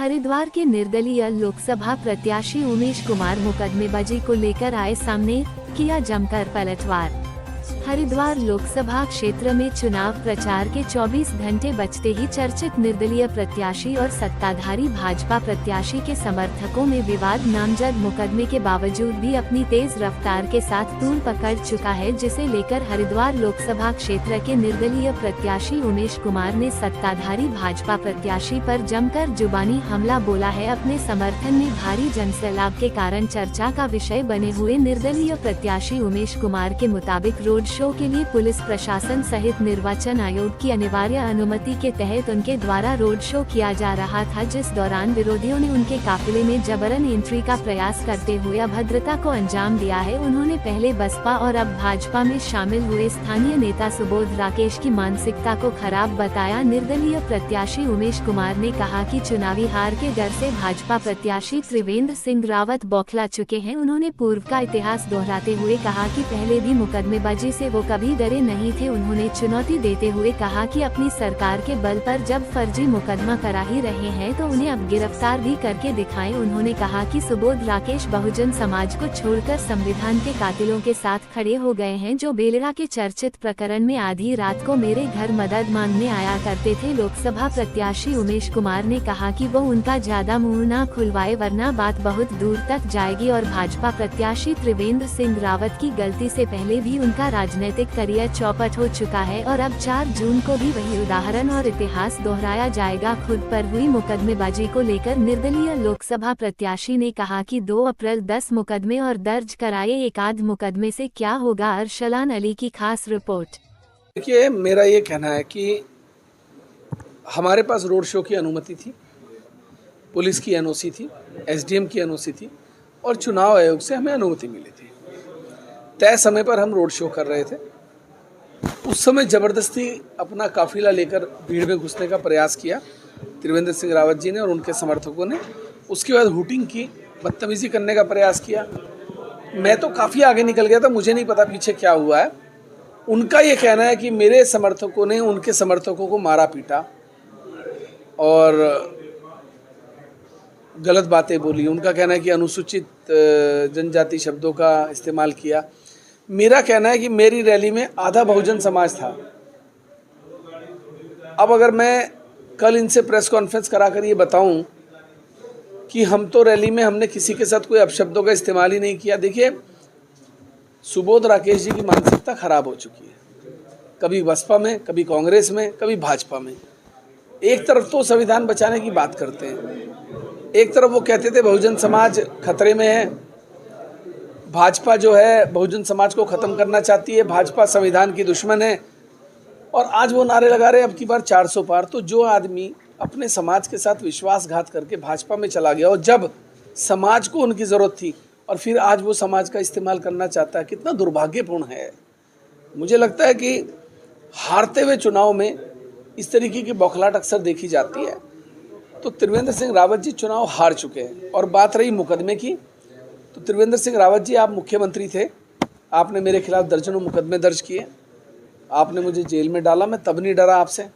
हरिद्वार के निर्दलीय लोकसभा प्रत्याशी उमेश कुमार मुकदमेबाजी को लेकर आए सामने, किया जमकर पलटवार। हरिद्वार लोकसभा क्षेत्र में चुनाव प्रचार के 24 घंटे बचते ही चर्चित निर्दलीय प्रत्याशी और सत्ताधारी भाजपा प्रत्याशी के समर्थकों में विवाद नामजद मुकदमे के बावजूद भी अपनी तेज रफ्तार के साथ तूल पकड़ चुका है, जिसे लेकर हरिद्वार लोकसभा क्षेत्र के निर्दलीय प्रत्याशी उमेश कुमार ने सत्ताधारी भाजपा प्रत्याशी पर जमकर जुबानी हमला बोला है। अपने समर्थन में भारी जनसैलाब के कारण चर्चा का विषय बने हुए निर्दलीय प्रत्याशी उमेश कुमार के मुताबिक रोड शो के लिए पुलिस प्रशासन सहित निर्वाचन आयोग की अनिवार्य अनुमति के तहत उनके द्वारा रोड शो किया जा रहा था, जिस दौरान विरोधियों ने उनके काफिले में जबरन एंट्री का प्रयास करते हुए अभद्रता को अंजाम दिया है। उन्होंने पहले बसपा और अब भाजपा में शामिल हुए स्थानीय नेता सुबोध राकेश की मानसिकता को खराब बताया। निर्दलीय प्रत्याशी उमेश कुमार ने कहा कि चुनावी हार के डर से भाजपा प्रत्याशी त्रिवेंद्र सिंह रावत बौखला चुके हैं। उन्होंने पूर्व का इतिहास दोहराते हुए कहा कि पहले भी मुकदमेबाजी से वो कभी डरे नहीं थे। उन्होंने चुनौती देते हुए कहा कि अपनी सरकार के बल पर जब फर्जी मुकदमा करा ही रहे हैं तो उन्हें अब गिरफ्तार भी करके दिखाएं। उन्होंने कहा कि सुबोध राकेश बहुजन समाज को छोड़कर संविधान के कातिलों के साथ खड़े हो गए हैं, जो बेलरा के चर्चित प्रकरण में आधी रात को मेरे घर मदद मांगने आया करते थे। लोकसभा प्रत्याशी उमेश कुमार ने कहा कि वो उनका ज्यादा मुंह न खुलवाए, वरना बात बहुत दूर तक जाएगी और भाजपा प्रत्याशी त्रिवेंद्र सिंह रावत की गलती से पहले भी उनका राजनीतिक करियर चौपट हो चुका है और अब 4 जून को भी वही उदाहरण और इतिहास दोहराया जाएगा। खुद पर हुई मुकदमेबाजी को लेकर निर्दलीय लोकसभा प्रत्याशी ने कहा कि 2 अप्रैल 10 मुकदमे और दर्ज कराए, एक आध मुकदमे से क्या होगा। अरशलान अली की खास रिपोर्ट। देखिए, मेरा ये कहना है कि हमारे पास रोड शो की अनुमति थी, पुलिस की एनओसी थी, एसडीएम की एनओसी थी और चुनाव आयोग से हमें अनुमति मिली थी। तय समय पर हम रोड शो कर रहे थे। उस समय जबरदस्ती अपना काफिला लेकर भीड़ में घुसने का प्रयास किया त्रिवेंद्र सिंह रावत जी ने और उनके समर्थकों ने। उसके बाद हुटिंग की, बदतमीजी करने का प्रयास किया। मैं तो काफ़ी आगे निकल गया था, मुझे नहीं पता पीछे क्या हुआ है। उनका ये कहना है कि मेरे समर्थकों ने उनके समर्थकों को मारा पीटा और गलत बातें बोली। उनका कहना है कि अनुसूचित जनजाति शब्दों का इस्तेमाल किया। मेरा कहना है कि मेरी रैली में आधा बहुजन समाज था। अब अगर मैं कल इनसे प्रेस कॉन्फ्रेंस कराकर ये बताऊं कि हम तो रैली में हमने किसी के साथ कोई अपशब्दों का इस्तेमाल ही नहीं किया। देखिए, सुबोध राकेश जी की मानसिकता खराब हो चुकी है, कभी बसपा में, कभी कांग्रेस में, कभी भाजपा में। एक तरफ तो संविधान बचाने की बात करते हैं, एक तरफ वो कहते थे बहुजन समाज खतरे में है, भाजपा जो है बहुजन समाज को ख़त्म करना चाहती है, भाजपा संविधान की दुश्मन है। और आज वो नारे लगा रहे अब की बार 400 पार। तो जो आदमी अपने समाज के साथ विश्वासघात करके भाजपा में चला गया और जब समाज को उनकी ज़रूरत थी और फिर आज वो समाज का इस्तेमाल करना चाहता है, कितना दुर्भाग्यपूर्ण है। मुझे लगता है कि हारते हुए चुनाव में इस तरीके की बौखलाहट अक्सर देखी जाती है। तो त्रिवेंद्र सिंह रावत जी चुनाव हार चुके हैं। और बात रही मुकदमे की, तो त्रिवेंद्र सिंह रावत जी, आप मुख्यमंत्री थे, आपने मेरे खिलाफ दर्जनों मुकदमे दर्ज किए, आपने मुझे जेल में डाला, मैं तब नहीं डरा आपसे।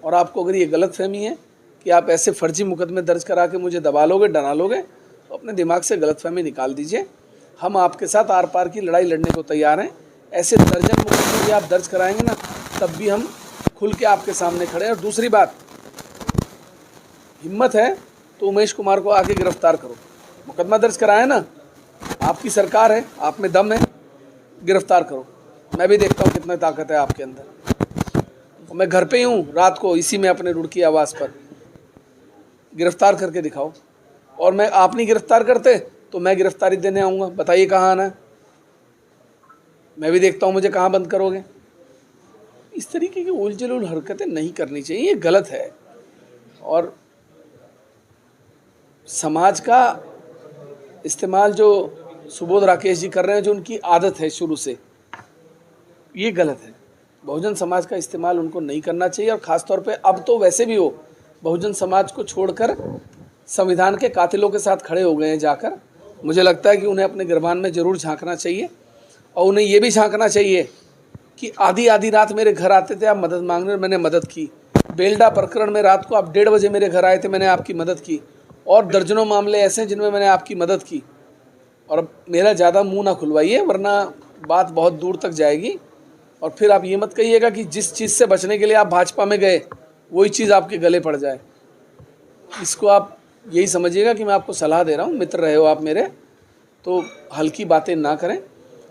और आपको अगर ये गलतफहमी है कि आप ऐसे फर्जी मुकदमे दर्ज करा के मुझे दबा लोगे, डरा लोगे, तो अपने दिमाग से गलतफहमी निकाल दीजिए। हम आपके साथ आर पार की लड़ाई लड़ने को तैयार हैं। ऐसे दर्जन मुकदमे भी आप दर्ज कराएंगे ना, तब भी हम खुल के आपके सामने खड़े हैं। और दूसरी बात, हिम्मत है तो उमेश कुमार को आके गिरफ्तार करो। मुकदमा दर्ज कराया ना, आपकी सरकार है, आप में दम है, गिरफ्तार करो। मैं भी देखता हूँ कितना ताकत है आपके अंदर। मैं घर पे ही हूँ, रात को इसी में अपने रुड़की आवाज़ पर गिरफ्तार करके दिखाओ। और मैं आप नहीं गिरफ्तार करते तो मैं गिरफ्तारी देने आऊँगा, बताइए कहाँ आना है। मैं भी देखता हूँ मुझे कहाँ बंद करोगे। इस तरीके की उलझुल हरकतें नहीं करनी चाहिए, ये गलत है। और समाज का इस्तेमाल जो सुबोध राकेश जी कर रहे हैं, जो उनकी आदत है शुरू से, ये गलत है। बहुजन समाज का इस्तेमाल उनको नहीं करना चाहिए। और ख़ास तौर पे अब तो वैसे भी वो बहुजन समाज को छोड़कर संविधान के कातिलों के साथ खड़े हो गए हैं जाकर। मुझे लगता है कि उन्हें अपने गिरबान में ज़रूर झांकना चाहिए और उन्हें ये भी झांकना चाहिए कि आधी आधी रात मेरे घर आते थे आप मदद मांगने, मैंने मदद की। बेलडा प्रकरण में रात को आप 1:30 बजे मेरे घर आए थे, मैंने आपकी मदद की। और दर्जनों मामले ऐसे हैं जिनमें मैंने आपकी मदद की। और अब मेरा ज़्यादा मुंह ना खुलवाइए, वरना बात बहुत दूर तक जाएगी। और फिर आप ये मत कहिएगा कि जिस चीज़ से बचने के लिए आप भाजपा में गए वही चीज़ आपके गले पड़ जाए। इसको आप यही समझिएगा कि मैं आपको सलाह दे रहा हूँ, मित्र रहे हो आप मेरे, तो हल्की बातें ना करें।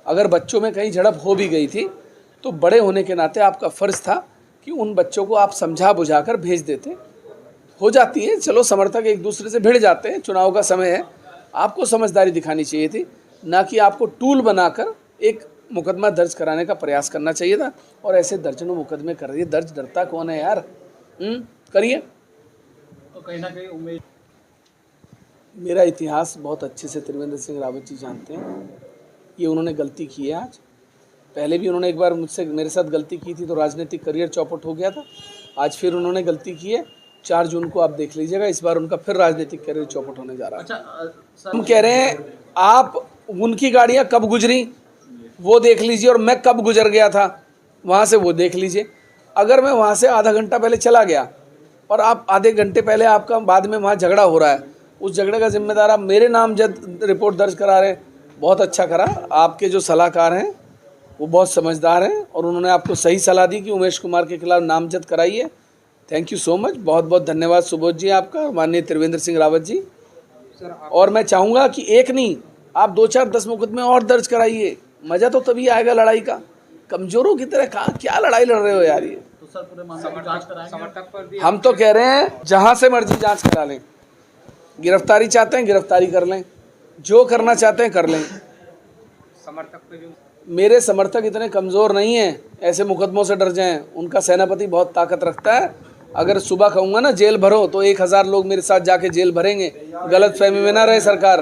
अगर बच्चों में कहीं झड़प हो भी गई थी तो बड़े होने के नाते आपका फ़र्ज़ था कि उन बच्चों को आप समझा बुझा कर भेज देते। हो जाती है, चलो समर्थक एक दूसरे से भिड़ जाते हैं, चुनाव का समय है, आपको समझदारी दिखानी चाहिए थी, ना कि आपको टूल बनाकर एक मुकदमा दर्ज कराने का प्रयास करना चाहिए था। और ऐसे दर्जनों मुकदमे कर रही है, दर्ज डरता कौन है यार? करिए। तो कहीं ना कहीं उम्मीद, मेरा इतिहास बहुत अच्छे से त्रिवेंद्र सिंह रावत जी जानते हैं। ये उन्होंने गलती की है आज, पहले भी उन्होंने एक बार मुझसे मेरे साथ गलती की थी तो राजनीतिक करियर चौपट हो गया था। आज फिर उन्होंने गलती की है, 4 जून को आप देख लीजिएगा, इस बार उनका फिर राजनीतिक करियर चौपट होने जा रहा है। अच्छा सर, हम कह रहे हैं आप उनकी गाड़ियां कब गुजरी वो देख लीजिए और मैं कब गुजर गया था वहाँ से वो देख लीजिए। अगर मैं वहाँ से आधा घंटा पहले चला गया और आप आधे घंटे पहले आपका बाद में वहाँ झगड़ा हो रहा है, उस झगड़े का जिम्मेदार आप मेरे नाम जब रिपोर्ट दर्ज करा रहे हैं, बहुत अच्छा करा। आपके जो सलाहकार हैं वो बहुत समझदार हैं और उन्होंने आपको सही सलाह दी कि उमेश कुमार के खिलाफ नामजद कराइए। थैंक यू सो मच, बहुत बहुत धन्यवाद सुबोध जी आपका, माननीय त्रिवेंद्र सिंह रावत जी। और मैं चाहूँगा कि एक नहीं, आप 2, 4, 10 मुकदमे और दर्ज कराइए। मज़ा तो तभी आएगा लड़ाई का। कमज़ोरों की तरह कहाँ क्या लड़ाई लड़ रहे हो यार? ये तो सर पूरे मामले की जांच कराएंगे। हम तो कह रहे हैं जहाँ से मर्जी जांच करा लें, गिरफ्तारी चाहते हैं गिरफ्तारी कर लें, जो करना चाहते हैं कर लें। समर्थक पे जो मेरे समर्थक इतने कमज़ोर नहीं हैं ऐसे मुकदमों से डर जाएं। उनका सेनापति बहुत ताकत रखता है। अगर सुबह कहूँगा ना जेल भरो तो 1000 लोग मेरे साथ जाके जेल भरेंगे। गलत फहमी में ना रहे सरकार।